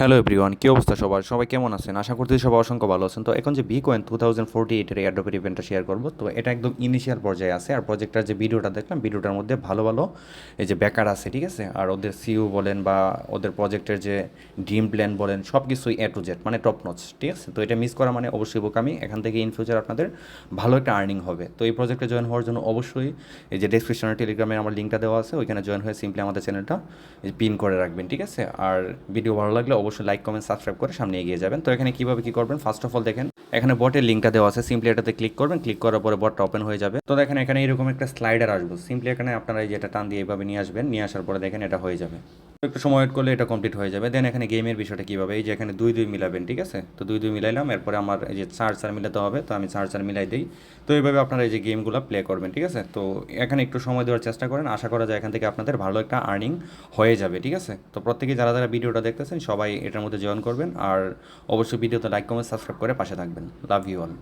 Hello everyone, কী অবস্থা সবার? সবাই কেমন আছেন? আশা করতেছি সবাই অসংখ্য ভালো আছেন। তো এখন যে বিকয়েন 2048 এর এয়ারড্রপের ইভেন্টটা শেয়ার করব, তো এটা একদম ইনিশিয়াল পর্যায়ে আছে। আর প্রজেক্টটার যে ভিডিওটা দেখলাম, ভিডিওটার মধ্যে ভালো ভালো এই যে ব্যাকার আছে, ঠিক আছে? আর ওদের সিইও বলেন বা ওদের প্রজেক্টের যে ড্রিম প্ল্যান বলেন, সব কিছুই এ টু জেড, মানে টপ নচ, ঠিক আছে? তো এটা মিস করা মানে অবশ্যই বোকামি। এখান থেকে ইন ফিউচার আপনাদের ভালো একটা আর্নিং হবে। তো এই প্রজেক্টে জয়েন হওয়ার জন্য অবশ্যই এই যে ডেসক্রিপশনে টেলিগ্রামে আমার লিঙ্কটা দেওয়া আছে, ওইখানে জয়েন হয়ে সিম্পলি আমাদের চ্যানেলটা পিন করে রাখবেন, ঠিক আছে? আর ভিডিও ভালো লাগলে অবশ্যই লাইক কমেন্ট সাবস্ক্রাইব করে সামনে এগিয়ে যাবেন। তো এখানে কীভাবে কী করবেন, ফার্স্ট অফ অল দেখেন এখানে বটের লিঙ্কটা দেওয়া আছে, সিম্পলি এটাতে ক্লিক করবেন। ক্লিক করার পরে বটটা ওপেন হয়ে যাবে। তো দেখেন এখানে এরকম একটা স্লাইডার আসবো, সিম্পলি এখানে আপনারা এই যে এটা টান দিয়ে এইভাবে নিয়ে আসবেন। নিয়ে আসার পরে দেখেন এটা হয়ে যাবে। তো একটু সময় ওয়েট করলে এটা কমপ্লিট হয়ে যাবে। দেন এখানে গেমের বিষয়টা কীভাবে, এই যে এখানে দুই দুই মিলাবেন, ঠিক আছে? তো দুই দুই মিলাইলাম, এরপরে আমার এই যে চার চার মিলাতে হবে, তো আমি চার চার মিলাই দিই। তো এইভাবে আপনারা এই যে গেমগুলো প্লে করবেন, ঠিক আছে? তো এখানে একটু সময় দেওয়ার চেষ্টা করেন, আশা করা যায় এখান থেকে আপনাদের ভালো একটা আর্নিং হয়ে যাবে, ঠিক আছে? তো প্রত্যেকেই যারা যারা ভিডিওটা দেখতেছেন সবাই এটার মধ্যে জয়েন করবেন। আর অবশ্যই ভিডিওতে লাইক কমেন্ট সাবস্ক্রাইব করে পাশে থাকবেন। Love you all.